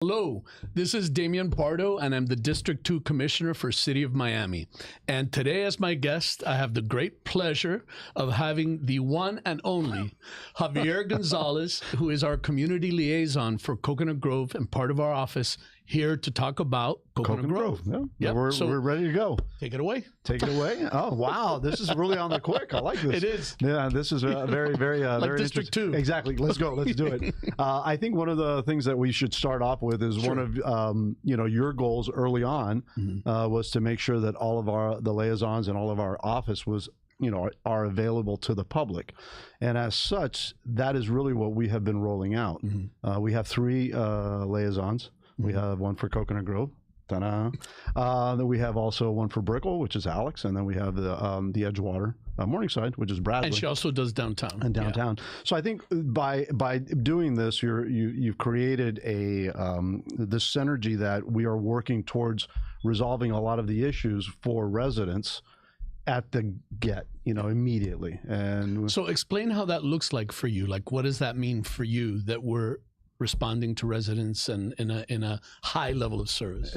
Hello, this is Damian Pardo, and I'm the District 2 Commissioner for City of Miami. And today, as my guest, I have the great pleasure of having the one and only Javier Gonzalez, who is our community liaison for Coconut Grove and part of our office, here to talk about Coconut Grove. Yeah. Yep. We're ready to go. Take it away. Take it away. Oh, wow. This is really on the quick. I like this. It is. Yeah, this is very, like very District 2. Exactly. Let's go. Let's do it. I think one of the things that we should start off with is one of your goals early on was to make sure that all of the liaisons and all of our office was are available to the public. And as such, that is really what we have been rolling out. We have 3 liaisons. We have one for Coconut Grove. Ta-da. Then we have also one for Brickell, which is Alex, and then we have the Edgewater Morningside, which is Bradley. And she also does downtown. And downtown. Yeah. So I think by doing this, you've created this synergy that we are working towards resolving a lot of the issues for residents at the immediately. And so explain how that looks like for you. Like, what does that mean for you that we're responding to residents and in a high level of service?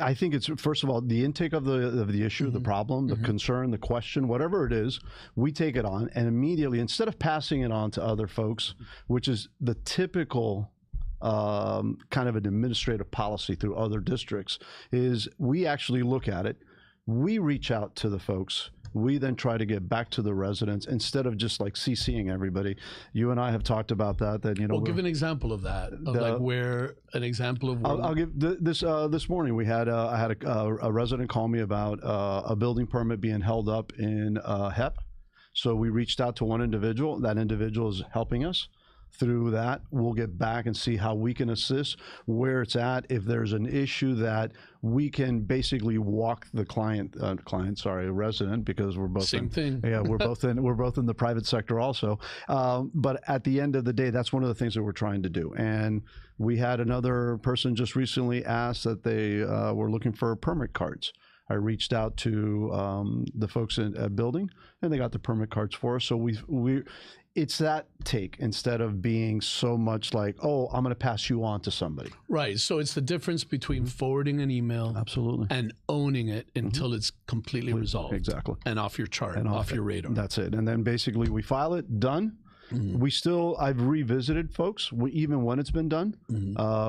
I think it's first of all the intake of the issue, the problem, the concern, the question, whatever it is, we take it on, and immediately, instead of passing it on to other folks, which is the typical kind of an administrative policy through other districts, is we actually look at it, we reach out to the folks. We then try to get back to the residents instead of just like CCing everybody. You and I have talked about that. Well, give an example of that. I'll give this morning. I had a resident call me about a building permit being held up in HEP. So we reached out to one individual. That individual is helping us through that. We'll get back and see how we can assist, where it's at. If there's an issue that we can basically walk the resident, because we're both same thing. Yeah, we're both in the private sector also. But at the end of the day, that's one of the things that we're trying to do. And we had another person just recently ask that they were looking for permit cards. I reached out to the folks at building, and they got the permit cards for us. So it's that take, instead of being so much like, oh, I'm going to pass you on to somebody. Right. So it's the difference between forwarding an email, absolutely, and owning it until it's completely resolved. Exactly. And off your chart, and off your radar. That's it. And then basically we file it, done. I've revisited folks, even when it's been done.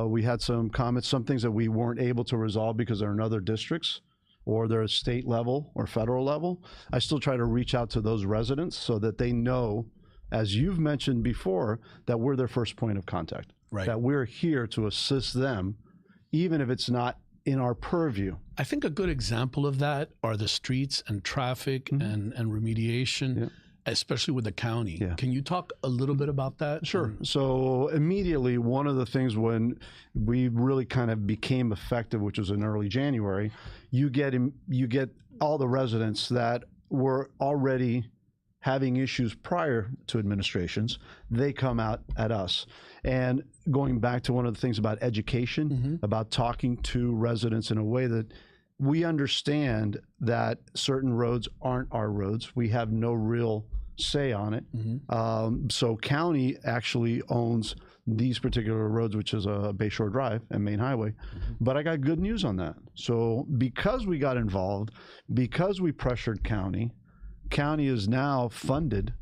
We had some comments, some things that we weren't able to resolve because they're in other districts, or they're at state level or federal level. I still try to reach out to those residents so that they know, as you've mentioned before, that we're their first point of contact. Right. That we're here to assist them, even if it's not in our purview. I think a good example of that are the streets and traffic and remediation, especially with the county. Yeah. Can you talk a little bit about that? Sure. So immediately, one of the things when we really kind of became effective, which was in early January, you get all the residents that were already having issues prior to administrations, they come out at us. And going back to one of the things about education, about talking to residents in a way that we understand that certain roads aren't our roads. We have no real say on it. So county actually owns these particular roads, which is Bayshore Drive and Main Highway. But I got good news on that. So because we got involved, because we pressured county is now funded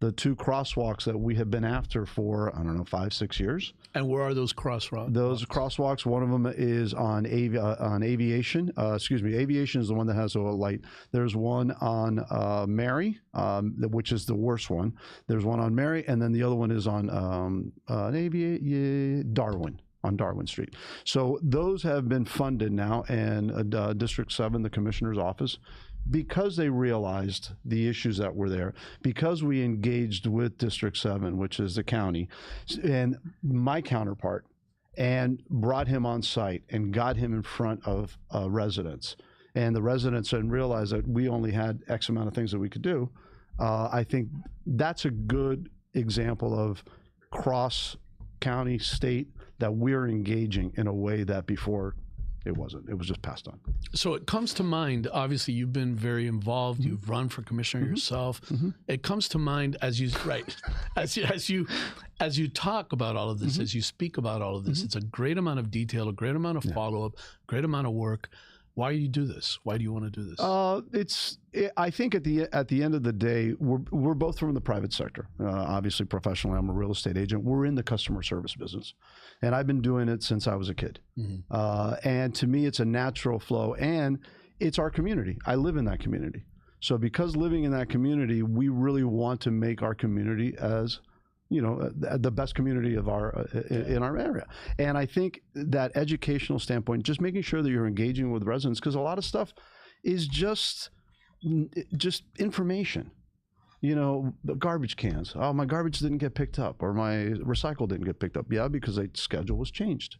the 2 crosswalks that we have been after for, 5-6 years. And where are those crosswalks? Those crosswalks, one of them is on Aviation. Aviation is the one that has a light. There's one on Mary, which is the worst one. There's one on Mary, and then the other one is on Darwin. On Darwin Street. So those have been funded now, and District 7, the Commissioner's Office, because they realized the issues that were there, because we engaged with District 7, which is the county, and my counterpart, and brought him on site and got him in front of residents. And the residents then realized that we only had X amount of things that we could do. I think that's a good example of cross-county, state, that we're engaging in a way that before It wasn't. It was just passed on. So it comes to mind, obviously you've been very involved. Mm-hmm. You've run for commissioner yourself. It comes to mind as you talk about all of this, as you speak about all of this, it's a great amount of detail, a great amount of follow-up, great amount of work. Why do you do this? Why do you want to do this? I think at the end of the day, we're both from the private sector. Obviously, professionally, I'm a real estate agent. We're in the customer service business, and I've been doing it since I was a kid. And to me, it's a natural flow, and it's our community. I live in that community, so because living in that community, we really want to make our community as the best community of in our area. And I think that educational standpoint, just making sure that you're engaging with residents, because a lot of stuff is just information. The garbage cans. Oh, my garbage didn't get picked up, or my recycle didn't get picked up. Yeah, because the schedule was changed.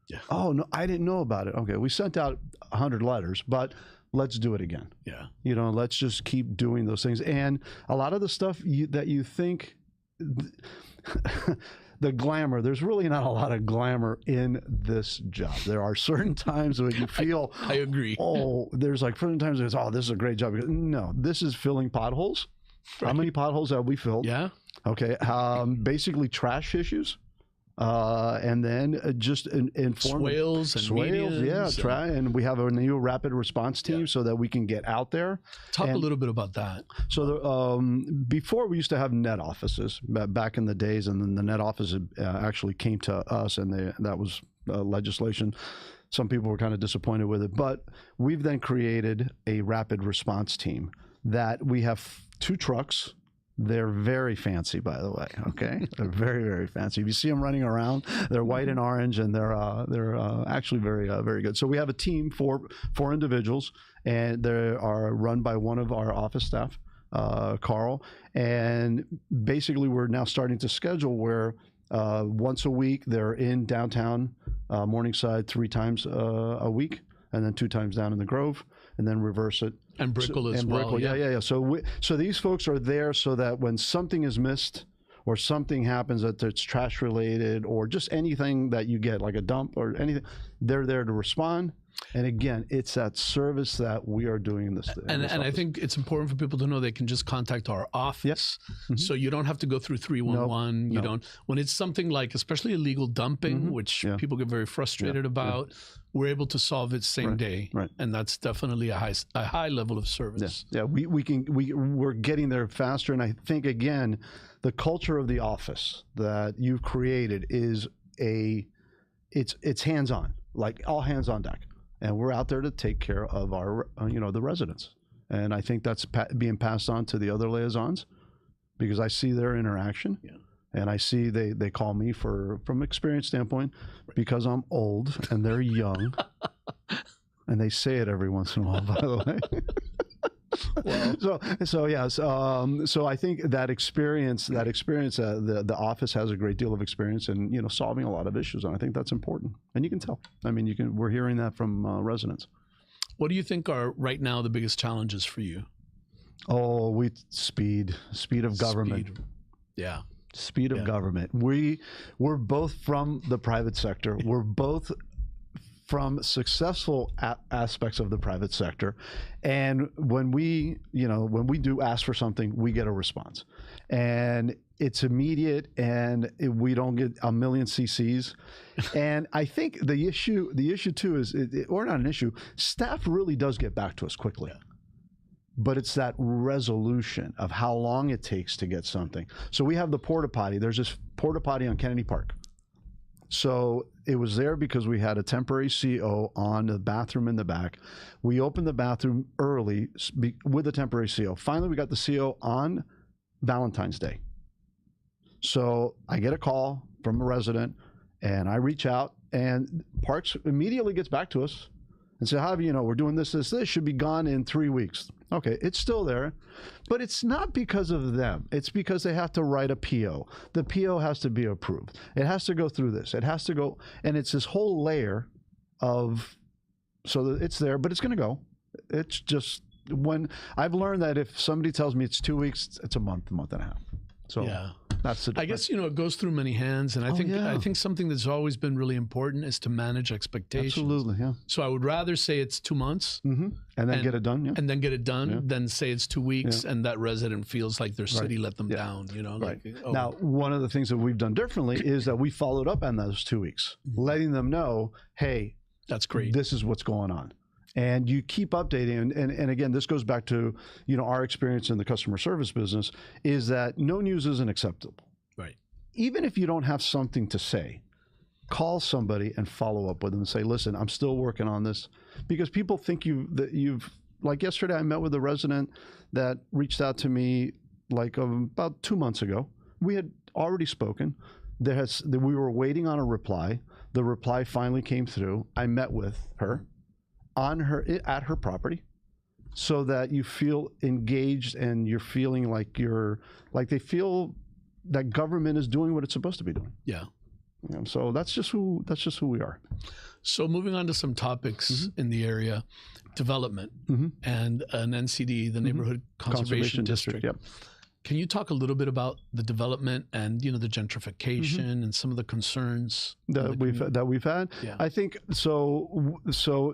Yeah. Oh, no, I didn't know about it. Okay, we sent out 100 letters, but let's do it again. Yeah. Let's just keep doing those things. And a lot of the stuff that you think, the glamour, there's really not a lot of glamour in this job. There are certain times when you feel I agree. Oh, there's like certain times there's, oh, this is a great job. No, this is filling potholes. Right. How many potholes have we filled? Yeah. Okay. Basically trash issues. And then just inform swales and medians, and we have a new rapid response team so that we can get out there. Talk a little bit about that. So before we used to have net offices back in the days, and then the net office actually came to us, and that was legislation. Some people were kind of disappointed with it, but we've then created a rapid response team that we have 2 trucks. They're very fancy, by the way. Okay, they're very, very fancy. If you see them running around, they're white and orange, and they're actually very, very good. So we have a team for 4 individuals, and they are run by one of our office staff, Carl. And basically, we're now starting to schedule where once a week they're in downtown Morningside 3 times a week, and then 2 times down in the Grove, and then reverse it. And Brickell as well. Brickell, yeah. So these folks are there so that when something is missed or something happens that's trash related or just anything that you get, like a dump or anything, they're there to respond. And again, it's that service that we are doing in this. And I think it's important for people to know they can just contact our office. Yep. So you don't have to go through 311. You don't. When it's something like, especially illegal dumping, which people get very frustrated about, we're able to solve it same day. Right. And that's definitely a high level of service. Yeah. We're getting there faster. And I think, again, the culture of the office that you've created is it's hands-on, like all hands on deck. And we're out there to take care of our, the residents. And I think that's being passed on to the other liaisons, because I see their interaction. Yeah. And I see they call me from experience standpoint, because I'm old and they're young. And they say it every once in a while, by the way. So I think that experience, the office has a great deal of experience in solving a lot of issues, and I think that's important. And you can tell. I mean, we're hearing that from residents. What do you think are right now the biggest challenges for you? Oh, speed of government. Yeah. Speed of government. We're both from the private sector. We're both from successful aspects of the private sector, and when we do ask for something, we get a response, and it's immediate, and we don't get a million CCs. And I think the issue too is, or not an issue, staff really does get back to us quickly. Yeah. But it's that resolution of how long it takes to get something. So we have the porta potty. There's this porta potty on Kennedy Park. So it was there because we had a temporary CO on the bathroom in the back. We opened the bathroom early with a temporary CO. Finally, we got the CO on Valentine's Day. So I get a call from a resident, and I reach out, and Parks immediately gets back to us and say, Javier, we're doing this should be gone in 3 weeks. Okay, it's still there, but it's not because of them. It's because they have to write a PO. The PO has to be approved. It has to go through this. It has to go, and it's this whole layer of, so that it's there, but it's going to go. It's just, when I've learned that if somebody tells me it's 2 weeks, it's a month and a half. So yeah. That's the I guess, it goes through many hands. And I think something that's always been really important is to manage expectations. Absolutely, yeah. So I would rather say it's 2 months. And then get it done, And then get it done than say it's 2 weeks and that resident feels like their city let them down, Right. Now, one of the things that we've done differently is that we followed up on those 2 weeks, letting them know, hey, that's great. This is what's going on. And you keep updating. And again, this goes back to, our experience in the customer service business is that no news isn't acceptable. Right. Even if you don't have something to say, call somebody and follow up with them and say, listen, I'm still working on this. Because people think like yesterday, I met with a resident that reached out to me like about 2 months ago. We had already spoken. We were waiting on a reply. The reply finally came through. I met with her at her property, so that you feel engaged and you're feeling like they feel that government is doing what it's supposed to be doing. Yeah. So that's just who we are. So moving on to some topics in the area, development and an NCD, the Neighborhood Conservation District. Yep. Can you talk a little bit about the development and the gentrification and some of the concerns that we've had? Yeah. I think so.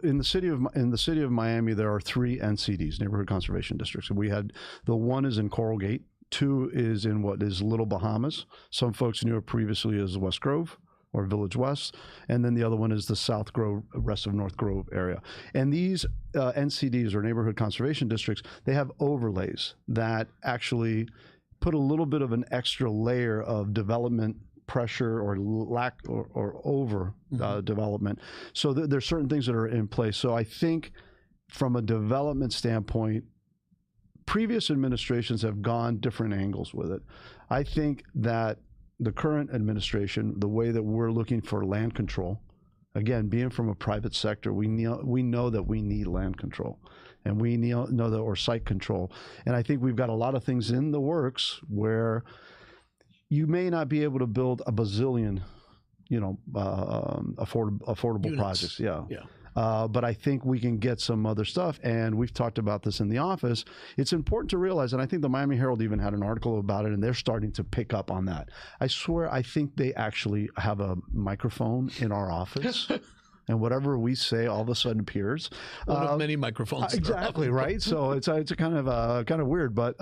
In the city of Miami, there are 3 NCDs, Neighborhood Conservation Districts. We had the one is in Coral Gate, 2 is in what is Little Bahamas. Some folks knew it previously as West Grove or Village West, and then the other one is the South Grove, rest of North Grove area. And these NCDs, or Neighborhood Conservation Districts, they have overlays that actually put a little bit of an extra layer of development pressure or lack or over development. So there's certain things that are in place. So I think from a development standpoint, previous administrations have gone different angles with it. I think that the current administration, the way that we're looking for land control, again, being from a private sector, we know that we need land control, and we know that, or site control. And I think we've got a lot of things in the works where you may not be able to build a bazillion, affordable units. projects. Yeah. Yeah. But I think we can get some other stuff, and we've talked about this in the office. It's important to realize, and I think the Miami Herald even had an article about it, and they're starting to pick up on that. I swear, I think they actually have a microphone in our office. And whatever we say all of a sudden appears. One of many microphones. Exactly, right? So it's a kind of weird, but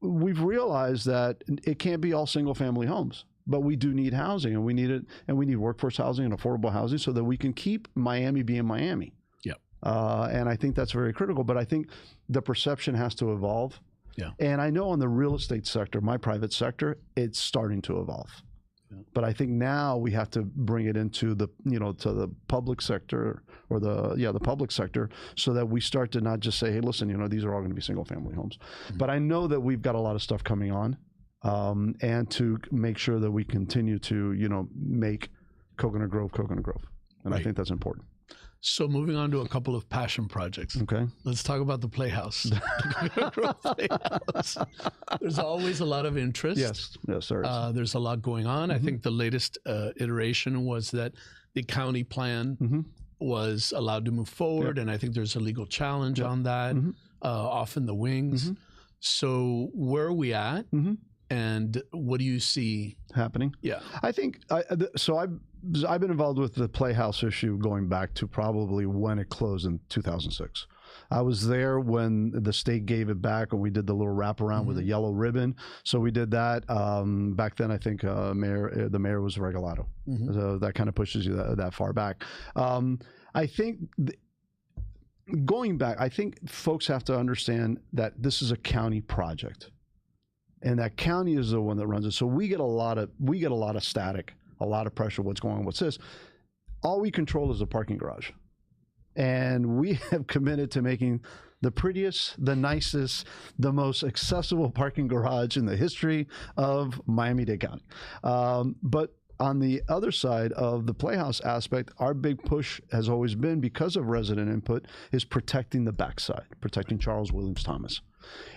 we've realized that it can't be all single family homes. But we do need housing, and we need it, and we need workforce housing and affordable housing so that we can keep Miami being Miami. Yeah. And I think that's very critical. But I think the perception has to evolve. Yeah. And I know on the real estate sector, my private sector, it's starting to evolve. Yeah. But I think now we have to bring it into the to the public sector, or the public sector, so that we start to not just say, hey, listen, these are all going to be single family homes. But I know that we've got a lot of stuff coming on. And to make sure that we continue to, make Coconut Grove. And I think that's important. So moving on to a couple of passion projects. Okay. Let's talk about the Playhouse. Playhouse. There's always a lot of interest. Yes, there is. There's a lot going on. I think the latest iteration was that the county plan was allowed to move forward, and I think there's a legal challenge on that, off in the wings. So where are we at? And what do you see happening? Yeah, I think so. I've been involved with the Playhouse issue going back to probably when it closed in 2006. I was there when the state gave it back, and we did the little wraparound with a yellow ribbon. So we did that. Back then, I think the mayor was Regalado. So that kind of pushes you that far back. I think going back, I think folks have to understand that this is a county project. And that county is the one that runs it. So we get a lot of static, a lot of pressure. What's going on? What's this? All we control is the parking garage. And we have committed to making the prettiest, the nicest, the most accessible parking garage in the history of Miami-Dade County. But on the other side of the Playhouse aspect, our big push has always been, because of resident input, is protecting the backside, protecting Charles Williams Thomas.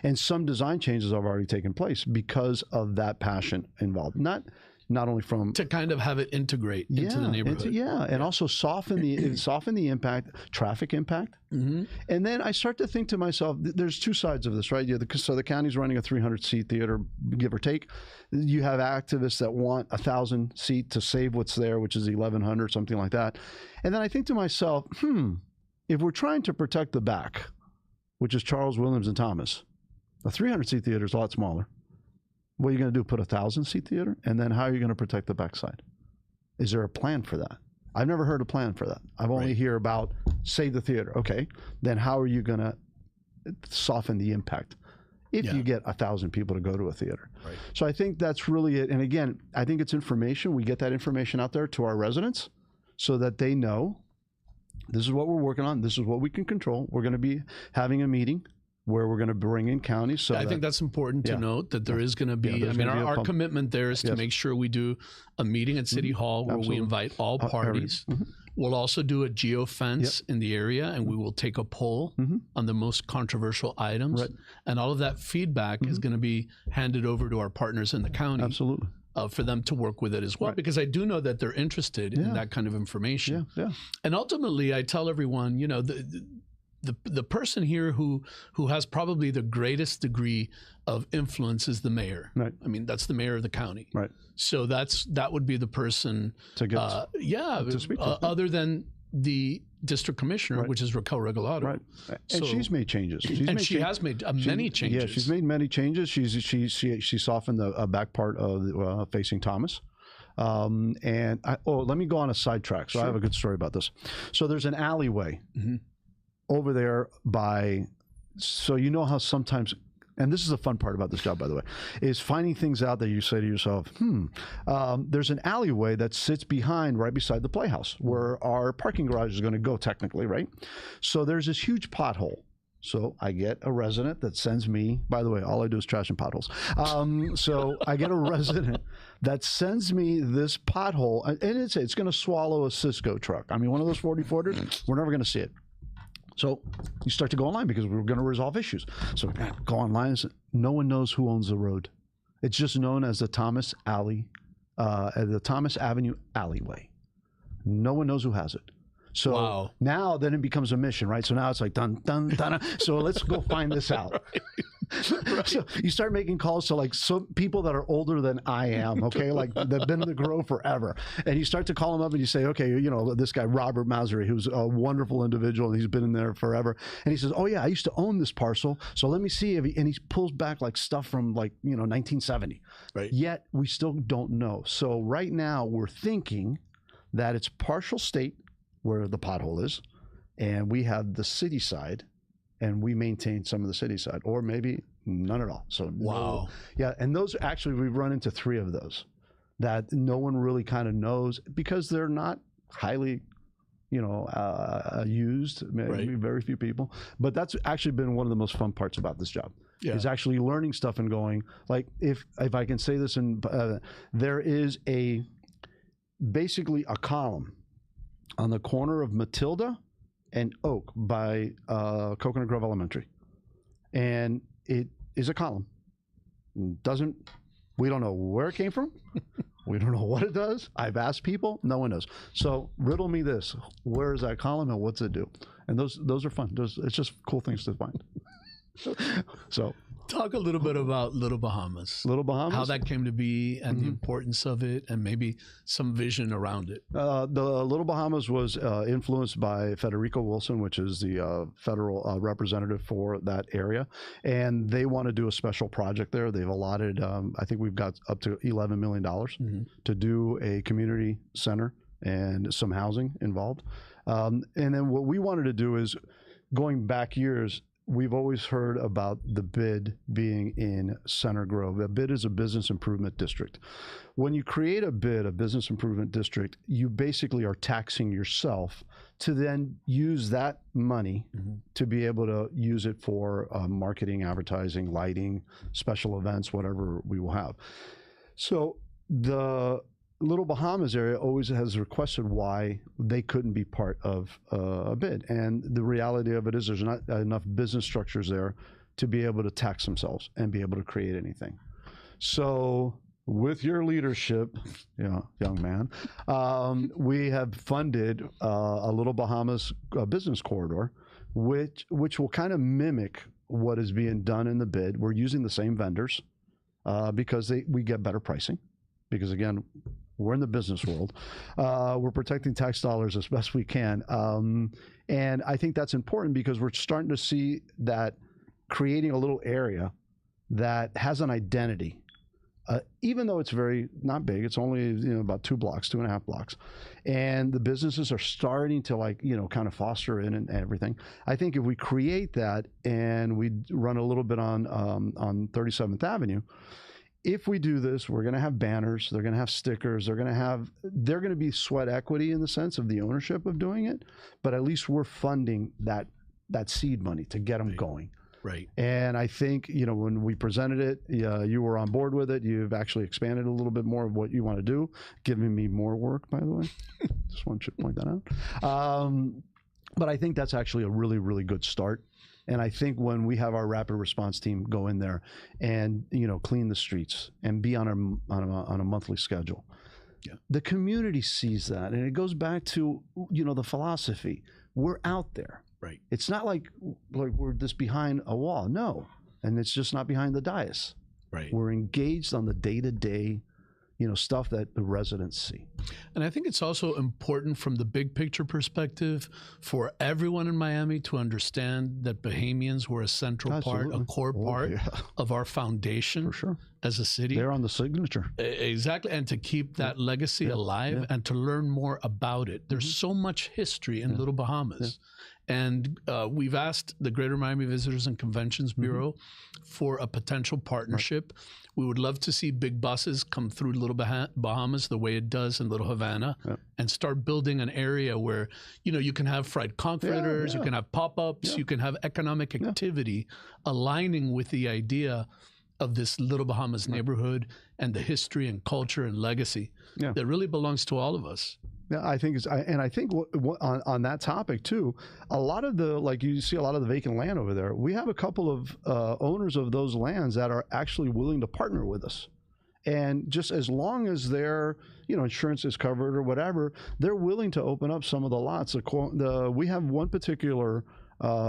And some design changes have already taken place because of that passion involved. Not not only from to kind of have it integrate into the neighborhood. And also soften the impact, traffic impact. And then I start to think to myself, there's two sides of this, right? So the county's running a 300-seat theater, give or take. You have activists that want 1,000-seat to save what's there, which is 1,100, something like that. And then I think to myself, if we're trying to protect the back, which is Charles, Williams, and Thomas, a 300-seat theater is a lot smaller. What are you going to do, put a 1,000-seat theater? And then how are you going to protect the backside? Is there a plan for that? I've never heard a plan for that. I've only hear about save the theater. Okay, then how are you going to soften the impact if you get 1,000 people to go to a theater? Right. So I think that's really it. And again, I think it's information. We get that information out there to our residents so that they know this is what we're working on. This is what we can control. We're going to be having a meeting where we're going to bring in counties. So I think that's important to note that there is going to be, I mean, our commitment there is to make sure we do a meeting at City Hall where we invite all parties. We'll also do a geofence in the area, and we will take a poll on the most controversial items. And all of that feedback is going to be handed over to our partners in the county. Absolutely. For them to work with it as well, because I do know that they're interested in that kind of information. And ultimately, I tell everyone, you know, the person here who has probably the greatest degree of influence is the mayor. Right. I mean, that's the mayor of the county. Right. So that would be the person to get to speak to. Other than the district commissioner, which is Raquel Regalado. Right. And she's made changes. She has made many changes. Yeah, she's made many changes. She softened the back part of facing Thomas. Let me go on a sidetrack. So I have a good story about this. So there's an alleyway over there so you know how sometimes, and this is the fun part about this job, by the way, is finding things out that you say to yourself, there's an alleyway that sits right beside the Playhouse where our parking garage is going to go technically, right? So there's this huge pothole. So I get a resident that sends me, by the way, all I do is trash and potholes. So I get a resident that sends me this pothole, and it's going to swallow a Cisco truck. I mean, one of those 40-footers, we're never going to see it. So you start to go online because we're going to resolve issues. So go online. No one knows who owns the road. It's just known as the Thomas Avenue alleyway. No one knows who has it. So now then it becomes a mission, right? So now it's like dun dun dun. So let's go find this out. So you start making calls to like some people that are older than I am, okay, like they've been in the Grove forever, and you start to call them up and you say, okay, you know, this guy Robert Mausery, who's a wonderful individual, and he's been in there forever, and he says, oh yeah, I used to own this parcel, so let me see if and he pulls back like stuff from like 1970, right? Yet we still don't know. So right now we're thinking that it's partial state where the pothole is, and we have the city side, and we maintain some of the city side, or maybe none at all. So and those actually, we've run into 3 of those that no one really kind of knows because they're not highly, used. Maybe very few people. But that's actually been one of the most fun parts about this job. Is actually learning stuff and going like, if I can say this, there is basically a column on the corner of Matilda and Oak by Coconut Grove Elementary, and it is a column. We don't know where it came from. We don't know what it does. I've asked people. No one knows. So riddle me this: where is that column and what's it do? And those are fun. It's just cool things to find. So talk a little bit about Little Bahamas. Little Bahamas, how that came to be, and the importance of it, and maybe some vision around it. The Little Bahamas was influenced by Federico Wilson, which is the federal representative for that area, and they want to do a special project there. They've allotted, I think we've got up to $11 million to do a community center and some housing involved. And then what we wanted to do is, going back years, we've always heard about the BID being in Center Grove. A BID is a business improvement district. When you create a BID, a business improvement district, you basically are taxing yourself to then use that money to be able to use it for marketing, advertising, lighting, special events, whatever we will have. So the Little Bahamas area always has requested why they couldn't be part of a BID. And the reality of it is there's not enough business structures there to be able to tax themselves and be able to create anything. So with your leadership, young man, we have funded a Little Bahamas business corridor, which will kind of mimic what is being done in the bid. We're using the same vendors because we get better pricing. Because again, we're in the business world. We're protecting tax dollars as best we can. And I think that's important because we're starting to see that creating a little area that has an identity. Even though it's very not big, it's only about 2.5 blocks, and the businesses are starting to kind of foster in and everything. I think if we create that and we run a little bit on 37th Avenue, if we do this, we're going to have banners, they're going to have stickers, they're going to be sweat equity in the sense of the ownership of doing it, but at least we're funding that seed money to get them going. Right. And I think, when we presented it, you were on board with it. You've actually expanded a little bit more of what you want to do, giving me more work, by the way. Just want to point that out. But I think that's actually a really, really good start. And I think when we have our rapid response team go in there and, clean the streets and be on a monthly schedule, the community sees that. And it goes back to, the philosophy. We're out there. Right. It's not like we're just behind a wall. No. And it's just not behind the dais. Right. We're engaged on the day-to-day, stuff that the residents see. And I think it's also important from the big picture perspective for everyone in Miami to understand that Bahamians were a central part, a core part of our foundation For sure. as a city. They're on the signature. Exactly. And to keep that legacy alive and to learn more about it. There's so much history in Little Bahamas. And we've asked the Greater Miami Visitors and Conventions Bureau for a potential partnership. We would love to see big buses come through Little Bahamas the way it does in Little Havana and start building an area where, you can have fried conch fritters, you can have pop-ups, you can have economic activity aligning with the idea of this Little Bahamas neighborhood and the history and culture and legacy that really belongs to all of us. Yeah, I think on that topic too, a lot of you see a lot of the vacant land over there. We have a couple of owners of those lands that are actually willing to partner with us, and just as long as their insurance is covered or whatever, they're willing to open up some of the lots. We have one particular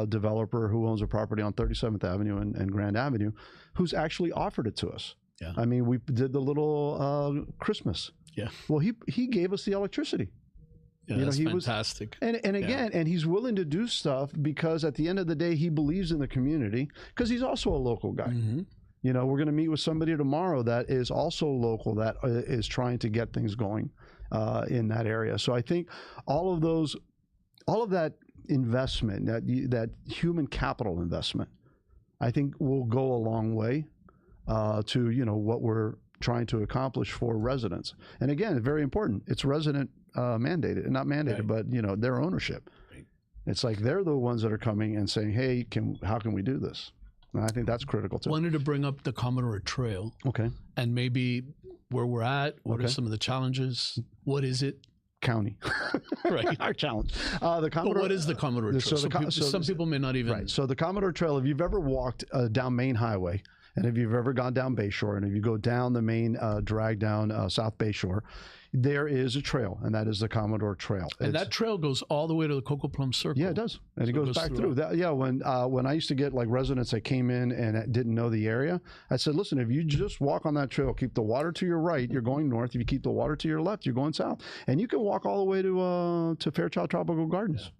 developer who owns a property on 37th Avenue and Grand Avenue, who's actually offered it to us. Yeah. I mean, we did the little Christmas. Yeah. Well, he gave us the electricity. Yeah, that's fantastic. And again, and he's willing to do stuff because at the end of the day, he believes in the community because he's also a local guy. We're going to meet with somebody tomorrow that is also local that is trying to get things going in that area. So I think all of that investment, that human capital investment, I think will go a long way to what we're trying to accomplish for residents. And again, very important. It's resident mandated, not mandated, but their ownership. Right. It's like they're the ones that are coming and saying, "Hey, how can we do this?" And I think that's critical too. Wanted to bring up the Commodore Trail. Okay. And maybe where we're at. What are some of the challenges? What is it? County. Right. Our challenge. But what is the Commodore Trail? Some people may not even. Right. So the Commodore Trail, if you've ever walked down Main Highway, and if you've ever gone down Bayshore, and if you go down the main drag down South Bayshore, there is a trail, and that is the Commodore Trail. And that trail goes all the way to the Cocoa Plum Circle. Yeah, it does. And it goes back through. That, when I used to get residents that came in and didn't know the area, I said, listen, if you just walk on that trail, keep the water to your right, you're going north. If you keep the water to your left, you're going south. And you can walk all the way to Fairchild Tropical Gardens.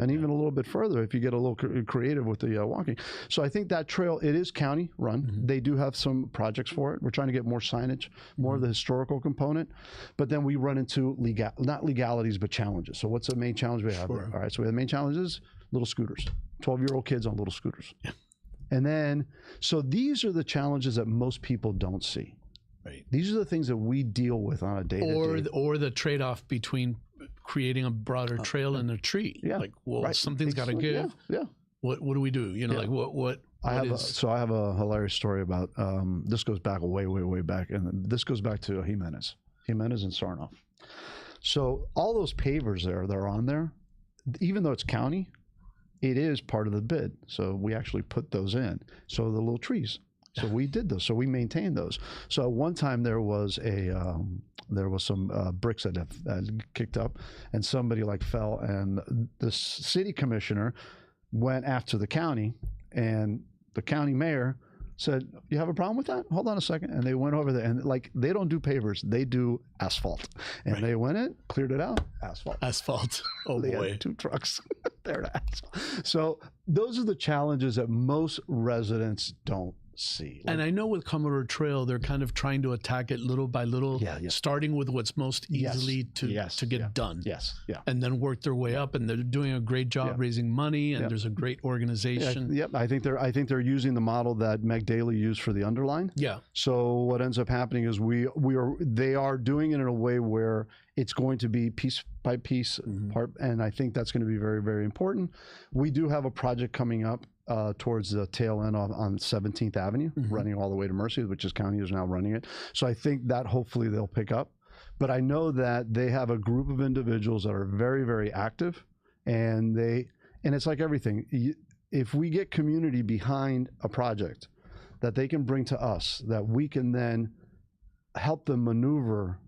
And even a little bit further if you get a little creative with the walking. So I think that trail, it is county run. They do have some projects for it. We're trying to get more signage, more of the historical component. But then we run into not legalities, but challenges. So what's the main challenge we have there? All right, so the main challenge is little scooters, 12-year-old kids on little scooters. Yeah. And then, so these are the challenges that most people don't see. Right. These are the things that we deal with on a day-to-day. Or the trade-off between creating a broader trail and a tree. Yeah. Something's got to give. Yeah. What do we do? I have a hilarious story about, this goes back way back. And this goes back to Jimenez and Sarnoff. So all those pavers that are on there, even though it's county, it is part of the bid. So we actually put those in. So the little trees So we did those. So we maintained those. So one time there was some bricks that had kicked up, and somebody like fell, and the city commissioner went after the county, and the county mayor said, "You have a problem with that? Hold on a second." And they went over there, and like, they don't do pavers, they do asphalt. And they went in, cleared it out, asphalt. Oh They boy. had 2 trucks there to asphalt. So those are the challenges that most residents don't see. And I know with Commodore Trail, they're kind of trying to attack it little by little, starting with what's most easily to get done. Yes. Yeah. And then work their way up. And they're doing a great job raising money. And there's a great organization. Yep. I think they're using the model that Meg Daly used for the underline. Yeah. So what ends up happening is they are doing it in a way where it's going to be piece by piece part, and I think that's going to be very, very important. We do have a project coming up towards the tail end on 17th Avenue, running all the way to Mercy, which is county is now running it. So I think that hopefully they'll pick up. But I know that they have a group of individuals that are very, very active, and it's like everything. If we get community behind a project that they can bring to us, that we can then help them maneuver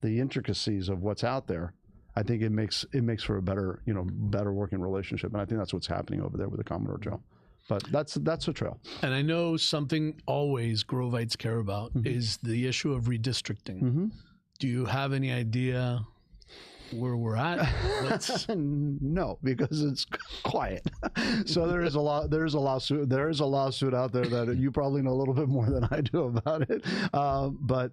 the intricacies of what's out there, I think it makes for a better working relationship. And I think that's what's happening over there with the Commodore Trail. But that's a trail. And I know something always Grovites care about is the issue of redistricting. Do you have any idea where we're at? No, because it's quiet. So there is a lawsuit. There is a lawsuit out there that you probably know a little bit more than I do about it. But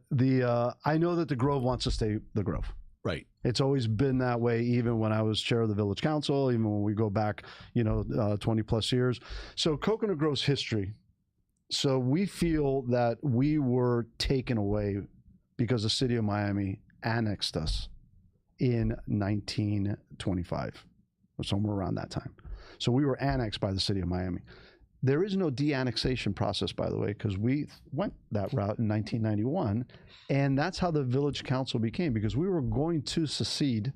I know that the Grove wants to stay the Grove. Right. It's always been that way, even when I was chair of the village council, even when we go back, 20 plus years. So Coconut Grove's history. So we feel that we were taken away because the city of Miami annexed us in 1925 or somewhere around that time. So we were annexed by the city of Miami. There is no de-annexation process, by the way, because we went that route in 1991, and that's how the village council became, because we were going to secede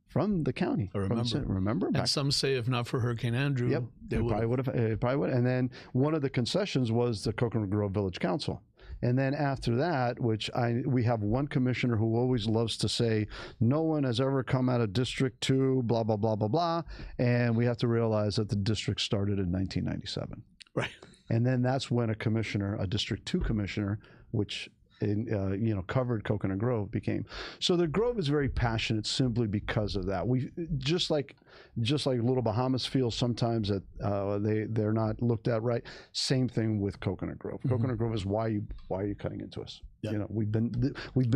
from the county. I remember. Remember? And some say if not for Hurricane Andrew, they probably would have. And then one of the concessions was the Coconut Grove Village Council. And then after that, we have one commissioner who always loves to say, no one has ever come out of District 2, blah, blah, blah, blah, blah. And we have to realize that the district started in 1997. Right. And then that's when a District 2 commissioner, which covered Coconut Grove, became. So the Grove is very passionate simply because of that. We just like Little Bahamas feels sometimes that they're not looked at right. Same thing with Coconut Grove. Coconut Grove is why are you cutting into us? Yeah. We've been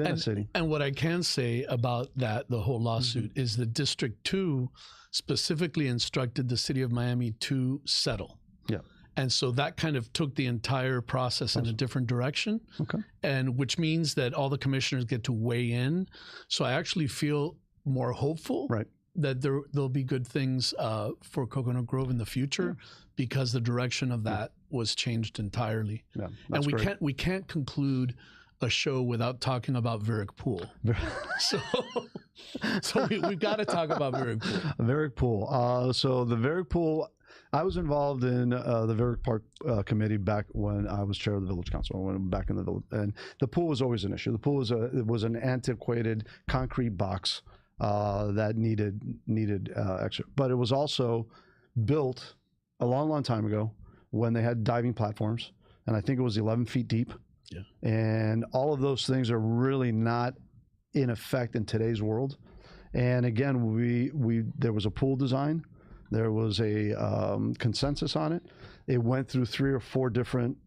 a city. And what I can say about that, the whole lawsuit, is that District 2 specifically instructed the city of Miami to settle. Yeah. And so that kind of took the entire process in a different direction. Okay. And which means that all the commissioners get to weigh in. So I actually feel more hopeful that there'll be good things for Coconut Grove in the future because the direction of that was changed entirely. Yeah, and we can't conclude a show without talking about Verick Pool. So we've got to talk about Verick Pool. Verick Pool. So the Verick Pool, I was involved in the Verick Park committee back when I was chair of the village council. When I'm back in the village, and the pool was always an issue. The pool was an antiquated concrete box that needed extra, but it was also built a long time ago when they had diving platforms, and I think it was 11 feet deep. Yeah. And all of those things are really not in effect in today's world. And again, there was a pool design. There was a consensus on it. It went through 3 or 4 different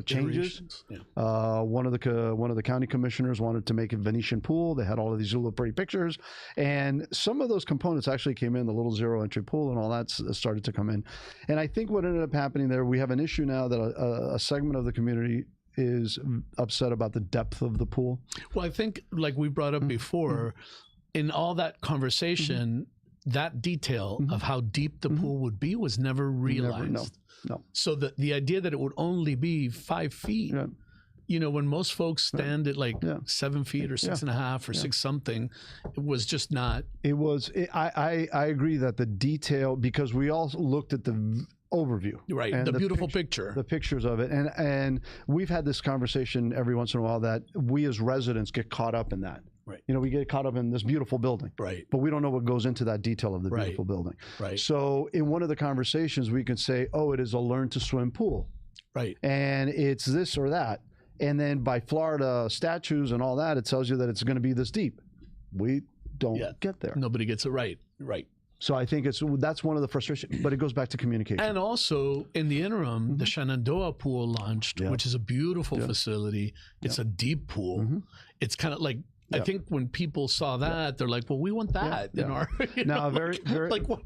changes. Yeah. One of the county commissioners wanted to make a Venetian pool. They had all of these little pretty pictures, and some of those components actually came in. The little zero entry pool and all that started to come in. And I think what ended up happening there, we have an issue now that a segment of the community is upset about the depth of the pool. Well, I think, like we brought up before, in all that conversation, that detail of how deep the pool would be was never realized. No. So the idea that it would only be 5 feet, when most folks stand at 7 feet or 6.5 or 6 something, it was just not. I agree that the detail, because we all looked at overview. Right. And The beautiful picture. The pictures of it. And we've had this conversation every once in a while that we as residents get caught up in that. Right. You know, we get caught up in this beautiful building. Right. But we don't know what goes into that detail of the Right. beautiful building. Right. So in one of the conversations, we can say, oh, it is a learn to swim pool. Right. And it's this or that. And then by Florida statutes and all that, it tells you that it's going to be this deep. We don't get there. Nobody gets it right. Right. So I think that's one of the frustrations, but it goes back to communication. And also, in the interim, the Shenandoah pool launched, which is a beautiful facility. It's a deep pool. It's kind of like, I think when people saw that, they're like, well, we want that in our, now, very, like, what,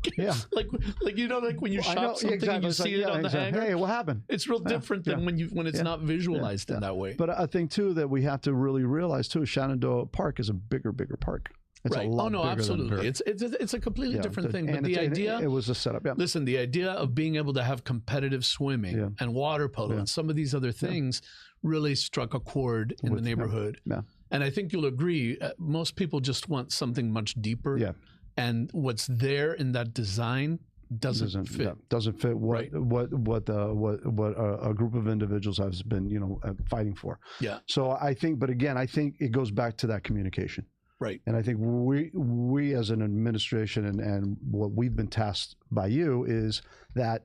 like, you know, like when you shop something and you see it on the hanger. Hey, what happened? It's real different than when it's not visualized in that way. But I think, too, that we have to really realize, too, Shenandoah Park is a bigger park. It's right. A lot no, absolutely. It's a completely different thing. But the idea, it was a setup. Yeah. Listen, the idea of being able to have competitive swimming and water polo and some of these other things really struck a chord in the neighborhood. Yeah. And I think you'll agree, most people just want something much deeper. Yeah. And what's there in that design doesn't fit. Yeah, doesn't fit what a group of individuals has been, fighting for. Yeah. So I think, but again, I think it goes back to that communication. Right. And I think we as an administration and what we've been tasked by you is that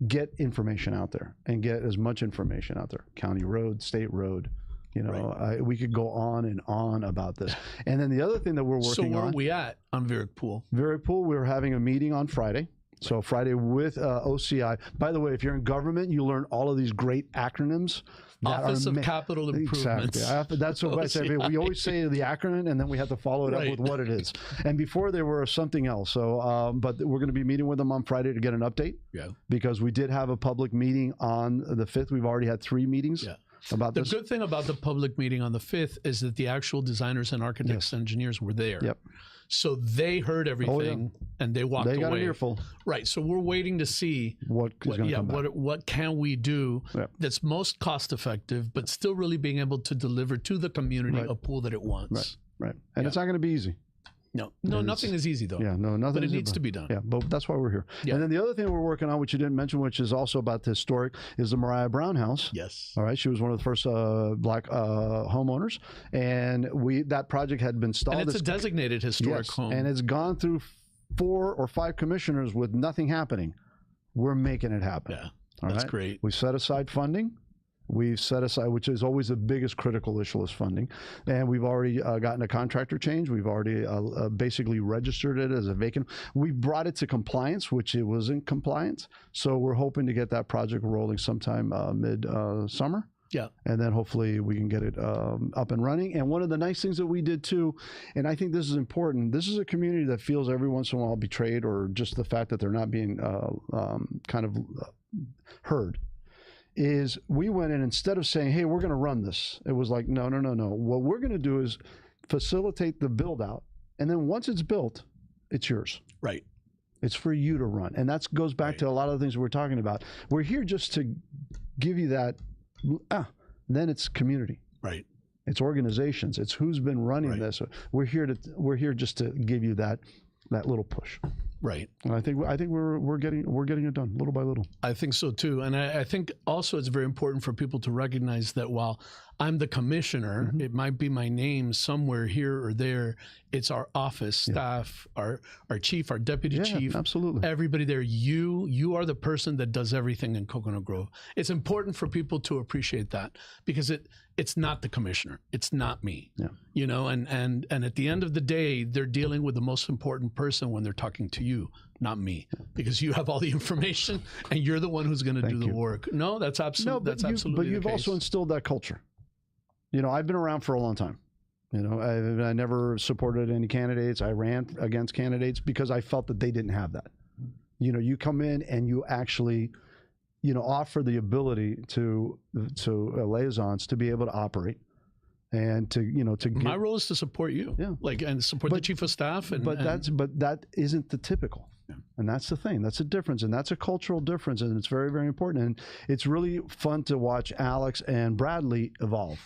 get information out there and get as much information out there. County road, state road, we could go on and on about this. And then the other thing that we're working on. So where are we at on Verick Pool? Verick Pool, we were having a meeting on Friday. So Friday with OCI. By the way, if you're in government, you learn all of these great acronyms. Office of Capital Improvements. Exactly. That's what I say. We always say the acronym, and then we have to follow it up with what it is. And before they were something else. So, but we're going to be meeting with them on Friday to get an update. Yeah. Because we did have a public meeting on the 5th. We've already had 3 meetings. Yeah. About the good thing about the public meeting on the 5th is that the actual designers and architects and engineers were there. Yep. So they heard everything and they walked away. They got an earful. Right. So we're waiting to see what can we do that's most cost effective, but still really being able to deliver to the community a pool that it wants. Right. And it's not going to be easy. No, nothing is easy though. Yeah, no, nothing. But it needs to be done. Yeah, but that's why we're here. Yeah. And then the other thing we're working on, which you didn't mention, which is also about the historic, is the Mariah Brown House. Yes. All right. She was one of the first black homeowners, and that project had been stalled. And it's a designated historic home. And it's gone through 4 or 5 commissioners with nothing happening. We're making it happen. Yeah, that's great. We set aside funding. We've set aside, which is always the biggest critical issue, is funding. And we've already gotten a contractor change. We've already basically registered it as a vacant. We brought it to compliance, which it wasn't compliance. So we're hoping to get that project rolling sometime mid-summer. Yeah. And then hopefully we can get it up and running. And one of the nice things that we did too, and I think this is important, this is a community that feels every once in a while betrayed, or just the fact that they're not being heard. Is we went in, instead of saying, hey, we're going to run this, it was like, no. What we're going to do is facilitate the build out. And then once it's built, it's yours. Right. It's for you to run. And that goes back to a lot of the things we're talking about. We're here just to give you that. Then it's community. Right. It's organizations. It's who's been running this. We're here just to give you that little push. Right. And I think we're getting it done little by little. I think so too. And I think also it's very important for people to recognize that while I'm the commissioner, it might be my name somewhere here or there. It's our office staff, our chief, our deputy chief, absolutely. Everybody there. You are the person that does everything in Coconut Grove. It's important for people to appreciate that, because it's not the commissioner. It's not me. Yeah. And at the end of the day, they're dealing with the most important person when they're talking to you, not me, because you have all the information and you're the one who's going to do the work. No, that's absolutely absolutely. But you've also instilled that culture. I've been around for a long time. I never supported any candidates. I ran against candidates because I felt that they didn't have that. You come in and you actually, offer the ability to liaisons to be able to operate and to my role is to support you. Yeah. And support the chief of staff. But that isn't the typical. Yeah. And that's the thing. That's a difference. And that's a cultural difference. And it's very, very important. And it's really fun to watch Alex and Bradley evolve.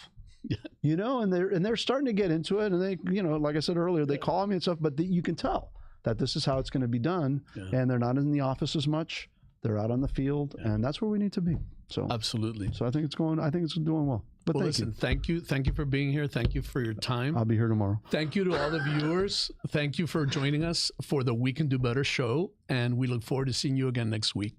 Yeah. And they're starting to get into it, and they, like I said earlier, they call me and stuff, but you can tell that this is how it's going to be done, and they're not in the office as much. They're out on the field, and that's where we need to be. So Absolutely. So I think it's doing well. But Well, listen, thank you for being here. Thank you for your time. I'll be here tomorrow. Thank you to all the viewers. Thank you for joining us for the We Can Do Better show, and we look forward to seeing you again next week.